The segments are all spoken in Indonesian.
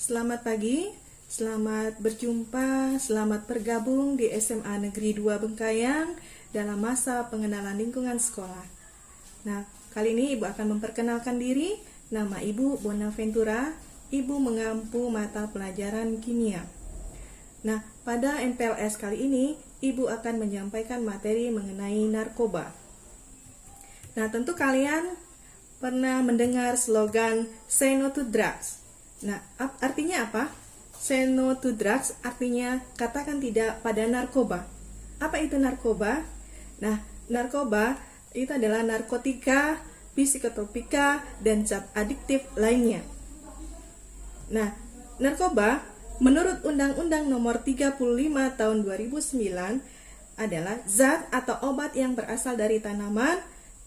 Selamat pagi, selamat berjumpa, selamat bergabung di SMA Negeri 2 Bengkayang dalam masa pengenalan lingkungan sekolah. Nah, kali ini Ibu akan memperkenalkan diri. Nama Ibu Bonaventura, Ibu mengampu mata pelajaran kimia. Nah, pada NPLS kali ini, Ibu akan menyampaikan materi mengenai narkoba. Nah, tentu kalian pernah mendengar slogan Say No to Drugs. Nah, artinya apa? Say no to drugs artinya katakan tidak pada narkoba. Apa itu narkoba? Nah, narkoba itu adalah narkotika, psikotropika, dan zat adiktif lainnya. Nah, narkoba menurut Undang-Undang Nomor 35 Tahun 2009 adalah zat atau obat yang berasal dari tanaman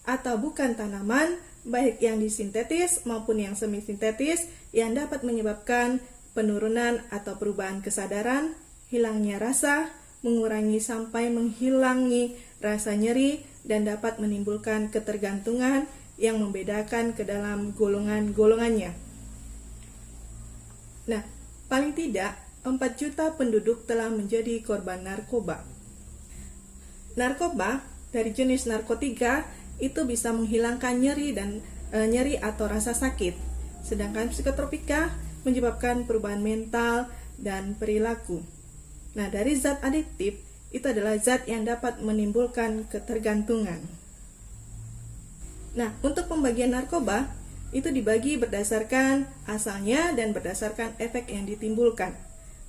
atau bukan tanaman, baik yang disintetis maupun yang semi-sintetis, yang dapat menyebabkan penurunan atau perubahan kesadaran, hilangnya rasa, mengurangi sampai menghilangi rasa nyeri, dan dapat menimbulkan ketergantungan yang membedakan ke dalam golongan-golongannya. Nah, paling tidak 4 juta penduduk telah menjadi korban narkoba. Narkoba dari jenis narkotika itu bisa menghilangkan nyeri atau rasa sakit. Sedangkan psikotropika menyebabkan perubahan mental dan perilaku. Nah, dari zat adiktif itu adalah zat yang dapat menimbulkan ketergantungan. Nah, untuk pembagian narkoba itu dibagi berdasarkan asalnya dan berdasarkan efek yang ditimbulkan.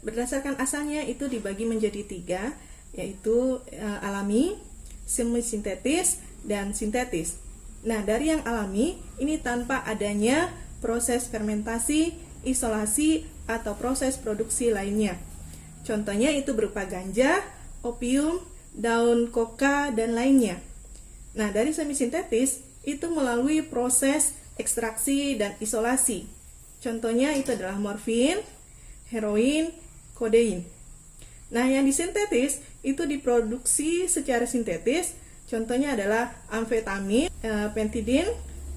Berdasarkan asalnya itu dibagi menjadi 3, yaitu alami, semi-sintetis, dan sintetis. Nah, dari yang alami ini tanpa adanya proses fermentasi, isolasi, atau proses produksi lainnya. Contohnya itu berupa ganja, opium, daun koka, dan lainnya. Nah, dari semi-sintetis itu melalui proses ekstraksi dan isolasi. Contohnya itu adalah morfin, heroin, kodein. Nah, yang disintetis itu diproduksi secara sintetis. Contohnya adalah amfetamin, pentidin,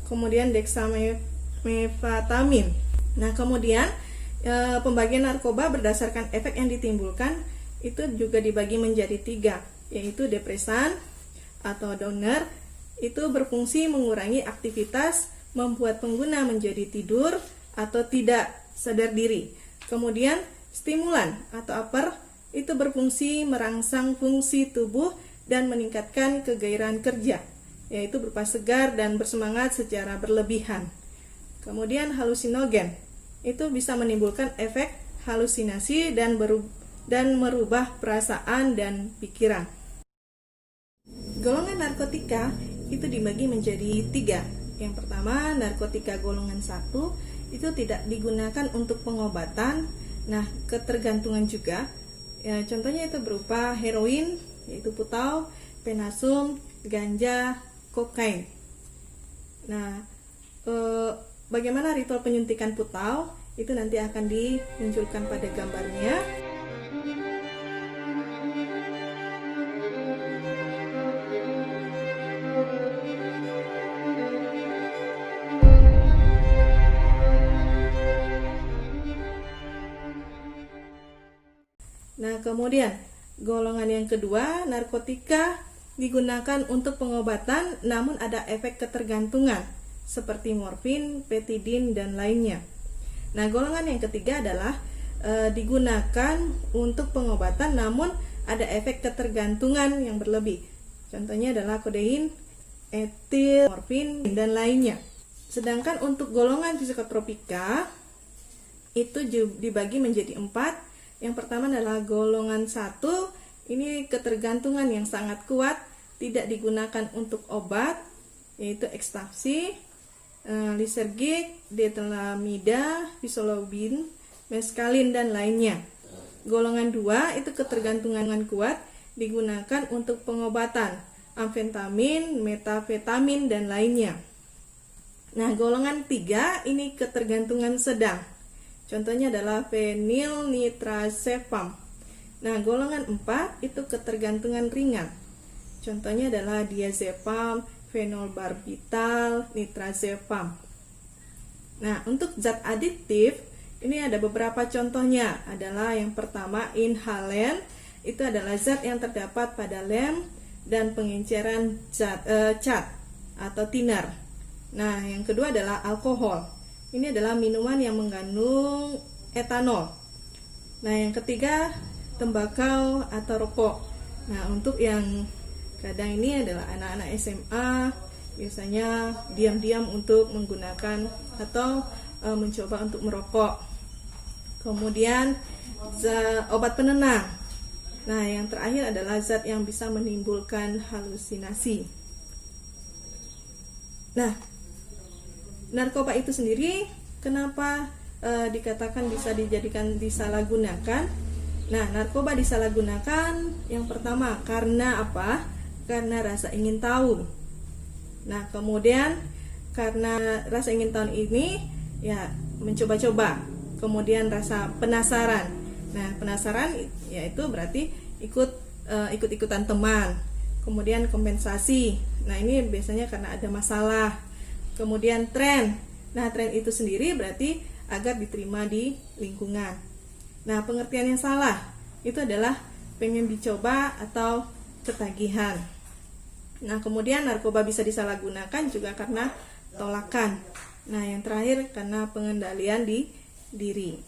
kemudian dexamfetamin. Nah, kemudian pembagian narkoba berdasarkan efek yang ditimbulkan itu juga dibagi menjadi 3, yaitu depresan atau downer, itu berfungsi mengurangi aktivitas, membuat pengguna menjadi tidur atau tidak sadar diri. Kemudian stimulan atau upper itu berfungsi merangsang fungsi tubuh dan meningkatkan kegairahan kerja, yaitu berupa segar dan bersemangat secara berlebihan. Kemudian halusinogen, itu bisa menimbulkan efek halusinasi dan merubah perasaan dan pikiran. Golongan narkotika itu dibagi menjadi 3. Yang pertama, narkotika golongan 1 itu tidak digunakan untuk pengobatan. Nah, ketergantungan juga. Ya, contohnya itu berupa heroin, yaitu putau, penasum, ganja, kokain. Nah, bagaimana ritual penyuntikan putau? Itu nanti akan dimunculkan pada gambarnya. Nah, kemudian golongan yang kedua, narkotika digunakan untuk pengobatan namun ada efek ketergantungan seperti morfin, petidin, dan lainnya. Nah, golongan yang ketiga adalah digunakan untuk pengobatan namun ada efek ketergantungan yang berlebih. Contohnya adalah kodein, etil, morfin, dan lainnya. Sedangkan untuk golongan psikotropika itu dibagi menjadi 4. Yang pertama adalah golongan 1, ini ketergantungan yang sangat kuat, tidak digunakan untuk obat, yaitu ekstasi, lisergik, detelamida, psilocybin, meskalin, dan lainnya. Golongan 2 itu ketergantungan kuat, digunakan untuk pengobatan, amfetamin, metafetamin, dan lainnya. Nah, golongan 3 ini ketergantungan sedang. Contohnya adalah fenilnitrazepam. Nah, golongan 4 itu ketergantungan ringan. Contohnya adalah diazepam, fenobarbital, nitrazepam. Nah, untuk zat adiktif Ini ada beberapa contohnya. Adalah yang pertama inhalant, itu adalah zat yang terdapat pada lem dan pengenceran cat atau thinner. Nah, yang kedua adalah alkohol. Ini adalah minuman yang mengandung etanol. Nah, yang ketiga tembakau atau rokok. Nah, untuk yang kadang ini adalah anak-anak SMA biasanya diam-diam untuk menggunakan atau mencoba untuk merokok. Kemudian obat penenang. Nah, yang terakhir adalah zat yang bisa menimbulkan halusinasi. Nah, narkoba itu sendiri kenapa dikatakan bisa dijadikan disalahgunakan? Nah, narkoba disalahgunakan yang pertama karena apa? Karena rasa ingin tahu. Nah, kemudian karena rasa ingin tahu ini ya mencoba-coba. Kemudian rasa penasaran. Nah, penasaran yaitu berarti ikut-ikutan teman. Kemudian kompensasi. Nah, ini biasanya karena ada masalah. Kemudian tren. Nah, tren itu sendiri berarti agar diterima di lingkungan. Nah, pengertian yang salah itu adalah pengen dicoba atau ketagihan. Nah, kemudian narkoba bisa disalahgunakan juga karena tolakan. Nah, yang terakhir karena pengendalian di diri.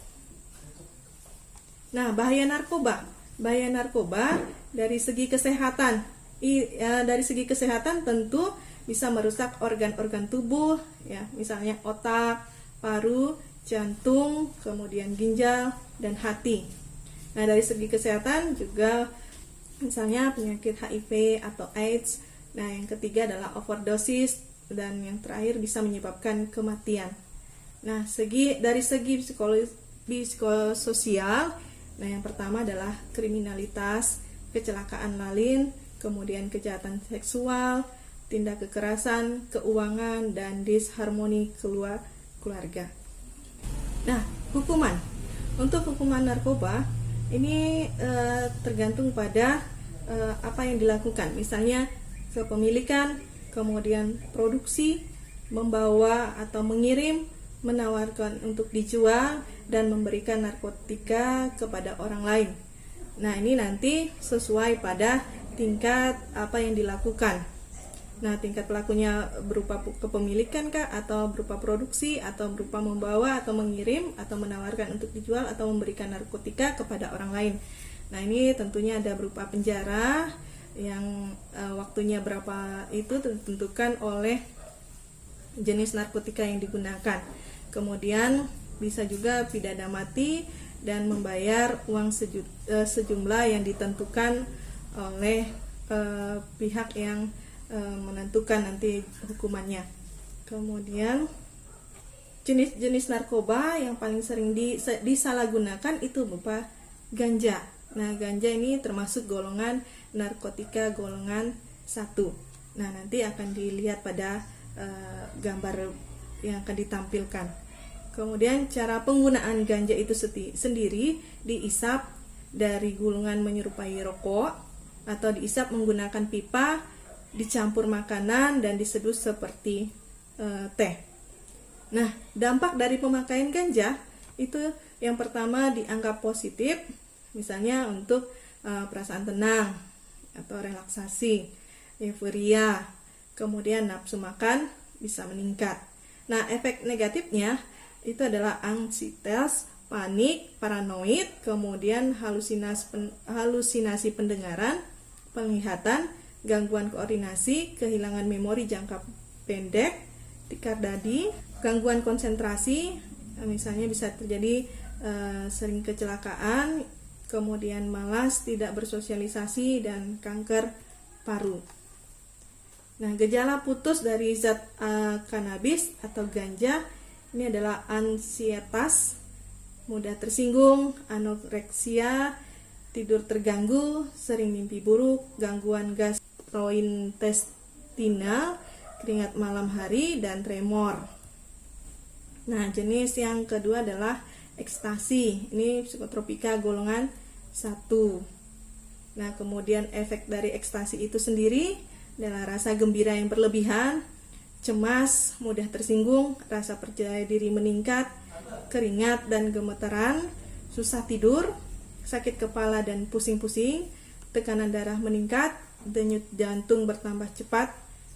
Nah, bahaya narkoba. Bahaya narkoba dari segi kesehatan. Dari segi kesehatan tentu bisa merusak organ-organ tubuh, ya, misalnya otak, paru, jantung, kemudian ginjal dan hati. Nah, dari segi kesehatan juga misalnya penyakit HIV atau AIDS. Nah, yang ketiga adalah overdosis dan yang terakhir bisa menyebabkan kematian. Nah, dari segi psikososial, nah yang pertama adalah kriminalitas, kecelakaan lalin, kemudian kejahatan seksual, tindak kekerasan, keuangan, dan disharmoni keluarga. Nah, hukuman. Untuk hukuman narkoba ini tergantung pada apa yang dilakukan. Misalnya kepemilikan, kemudian produksi, membawa atau mengirim, menawarkan untuk dijual, dan memberikan narkotika kepada orang lain. Nah, ini nanti sesuai pada tingkat apa yang dilakukan. Nah, tingkat pelakunya berupa kepemilikan kah, atau berupa produksi, atau berupa membawa atau mengirim, atau menawarkan untuk dijual, atau memberikan narkotika kepada orang lain. Nah, ini tentunya ada berupa penjara yang waktunya berapa itu ditentukan oleh jenis narkotika yang digunakan. Kemudian bisa juga pidana mati dan membayar uang sejumlah yang ditentukan oleh pihak yang menentukan nanti hukumannya. Kemudian jenis-jenis narkoba yang paling sering disalahgunakan itu berupa ganja. Nah, ganja ini termasuk golongan narkotika golongan 1. Nah, nanti akan dilihat pada gambar yang akan ditampilkan. Kemudian cara penggunaan ganja itu sendiri diisap dari gulungan menyerupai rokok atau diisap menggunakan pipa, dicampur makanan dan diseduh seperti teh. Nah, dampak dari pemakaian ganja itu yang pertama dianggap positif, misalnya untuk perasaan tenang atau relaksasi, euforia, kemudian nafsu makan bisa meningkat. Nah, efek negatifnya itu adalah anksietas, panik, paranoid, kemudian halusinasi pendengaran, penglihatan, gangguan koordinasi, kehilangan memori jangka pendek, tikardadi, gangguan konsentrasi, misalnya bisa terjadi sering kecelakaan, kemudian malas, tidak bersosialisasi, dan kanker paru. Nah, gejala putus dari zat kanabis atau ganja ini adalah ansietas, mudah tersinggung, anoreksia, tidur terganggu, sering mimpi buruk, gangguan gastrointestinal, keringat malam hari, dan tremor. Nah, jenis yang kedua adalah ekstasi. Ini psikotropika golongan 1. Nah, kemudian efek dari ekstasi itu sendiri adalah rasa gembira yang berlebihan, cemas, mudah tersinggung, rasa percaya diri meningkat, keringat dan gemeteran, susah tidur, sakit kepala dan pusing-pusing, tekanan darah meningkat, denyut jantung bertambah cepat.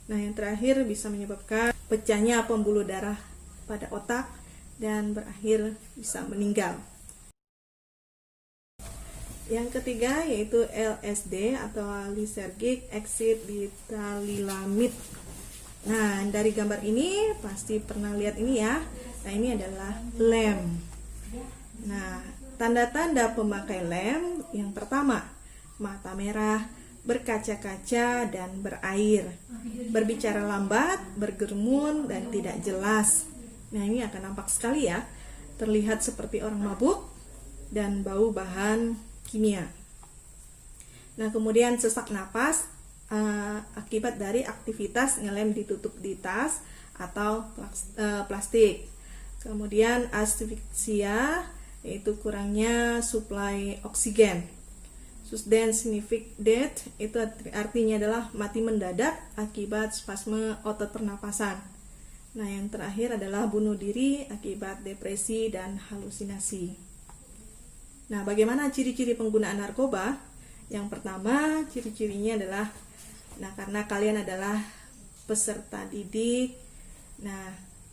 Nah, yang terakhir bisa menyebabkan pecahnya pembuluh darah pada otak dan berakhir bisa meninggal. Yang ketiga yaitu LSD atau lysergic acid diethylamide. Nah, dari gambar ini pasti pernah lihat ini ya. Nah, ini adalah lem. Nah, tanda-tanda pemakai lem yang pertama, mata merah, berkaca-kaca dan berair, berbicara lambat, bergerumun dan tidak jelas. Nah, ini akan nampak sekali ya, terlihat seperti orang mabuk dan bau bahan kimia. Nah, kemudian sesak napas akibat dari aktivitas ngelem ditutup di tas atau plastik. Kemudian asfiksia, yaitu kurangnya suplai oksigen. Sudden significant death, itu artinya adalah mati mendadak akibat spasme otot pernapasan. Nah, yang terakhir adalah bunuh diri akibat depresi dan halusinasi. Nah, bagaimana ciri-ciri penggunaan narkoba? Yang pertama, ciri-cirinya adalah, karena kalian adalah peserta didik,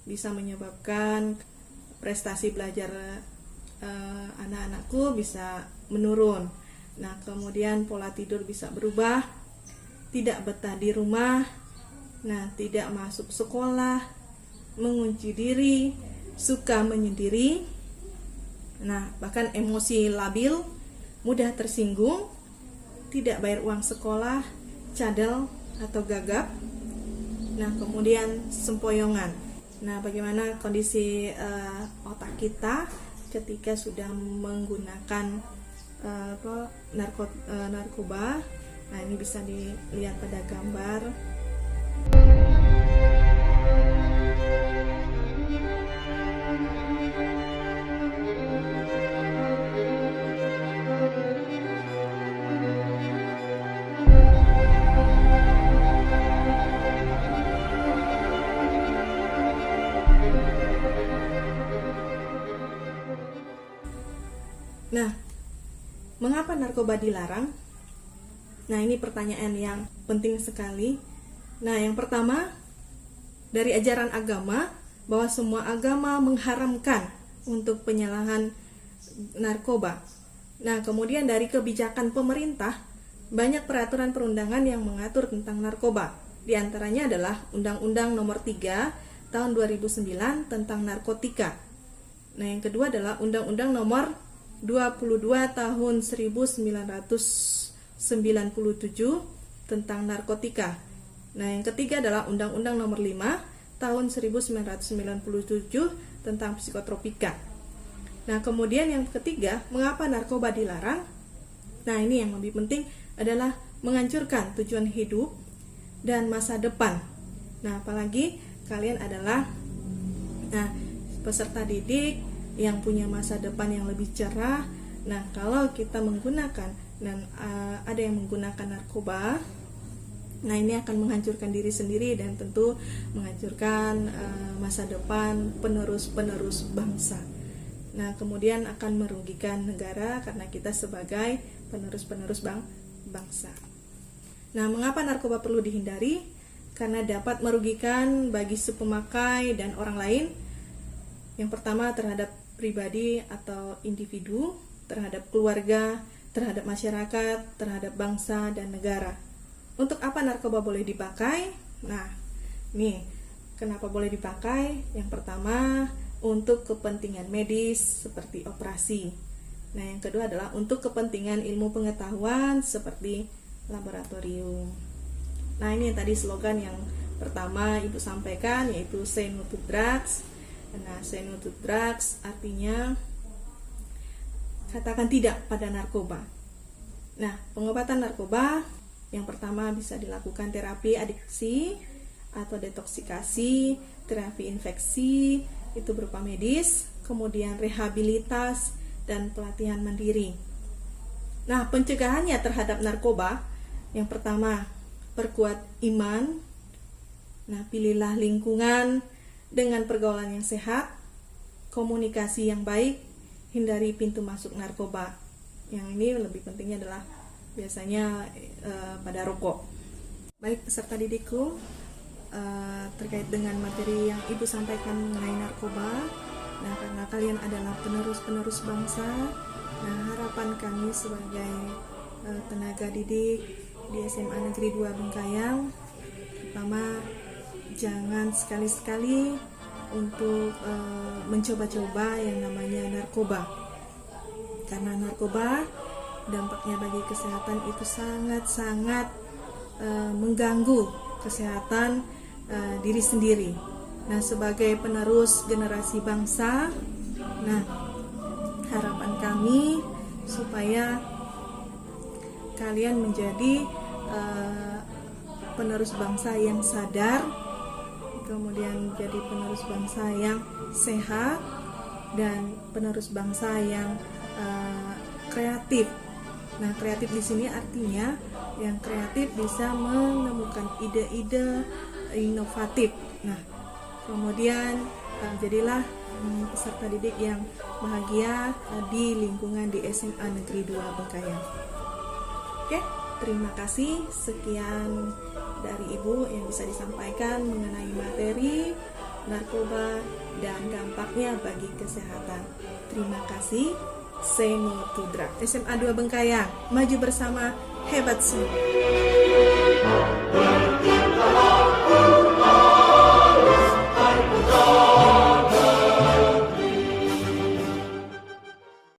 bisa menyebabkan prestasi belajar anak-anakku bisa menurun. Nah, kemudian pola tidur bisa berubah, tidak betah di rumah, tidak masuk sekolah, mengunci diri, suka menyendiri, bahkan emosi labil, mudah tersinggung, tidak bayar uang sekolah, cadel atau gagap. Kemudian sempoyongan. Bagaimana kondisi otak kita ketika sudah menggunakan narkoba? Ini bisa dilihat pada gambar. Mengapa narkoba dilarang? Ini pertanyaan yang penting sekali. Yang pertama, dari ajaran agama bahwa semua agama mengharamkan untuk penyalahan narkoba. Kemudian dari kebijakan pemerintah, banyak peraturan perundangan yang mengatur tentang narkoba. Di antaranya adalah Undang-Undang Nomor 3 Tahun 2009 tentang narkotika. Yang kedua adalah Undang-Undang Nomor 22 Tahun 1997 tentang narkotika. Yang ketiga adalah Undang-Undang Nomor 5 Tahun 1997 tentang psikotropika. Kemudian yang ketiga, mengapa narkoba dilarang? Ini yang lebih penting adalah menghancurkan tujuan hidup dan masa depan. Apalagi kalian adalah peserta didik yang punya masa depan yang lebih cerah. Kalau kita menggunakan dan ada yang menggunakan narkoba, ini akan menghancurkan diri sendiri dan tentu menghancurkan masa depan penerus-penerus bangsa. Kemudian akan merugikan negara karena kita sebagai penerus-penerus bangsa. Mengapa narkoba perlu dihindari? Karena dapat merugikan bagi si pemakai dan orang lain. Yang pertama, terhadap pribadi atau individu, terhadap keluarga, terhadap masyarakat, terhadap bangsa dan negara. Untuk apa narkoba boleh dipakai? Kenapa boleh dipakai? Yang pertama, untuk kepentingan medis seperti operasi. Yang kedua adalah untuk kepentingan ilmu pengetahuan seperti laboratorium. Ini yang tadi slogan yang pertama Ibu sampaikan, yaitu Say No to Drugs. Say no to drugs artinya katakan tidak pada narkoba. Pengobatan narkoba yang pertama bisa dilakukan terapi adiksi atau detoksikasi, terapi infeksi, itu berupa medis, kemudian rehabilitas dan pelatihan mandiri. Pencegahannya terhadap narkoba, yang pertama, perkuat iman. Pilihlah lingkungan dengan pergaulan yang sehat. komunikasi yang baik, hindari pintu masuk narkoba. Yang ini lebih pentingnya adalah biasanya pada rokok. Baik peserta didikku, terkait dengan materi yang Ibu sampaikan mengenai narkoba, nah karena kalian adalah penerus-penerus bangsa, nah harapan kami sebagai tenaga didik di SMA Negeri 2 Bengkayang, pertama, jangan sekali-sekali untuk mencoba-coba yang namanya narkoba, karena narkoba dampaknya bagi kesehatan itu sangat-sangat mengganggu kesehatan diri sendiri. Nah, sebagai penerus generasi bangsa, nah harapan kami supaya kalian menjadi penerus bangsa yang sadar, kemudian jadi penerus bangsa yang sehat, dan penerus bangsa yang kreatif. Nah, kreatif di sini artinya yang kreatif bisa menemukan ide-ide inovatif. Nah, kemudian jadilah peserta didik yang bahagia di lingkungan di SMA Negeri 2 Bengkayang. Oke, terima kasih. Sekian dari Ibu yang bisa disampaikan mengenai materi narkoba dan dampaknya bagi kesehatan. Terima kasih. Say no to drug. SMA 2 Bengkayang, maju bersama, hebat semua.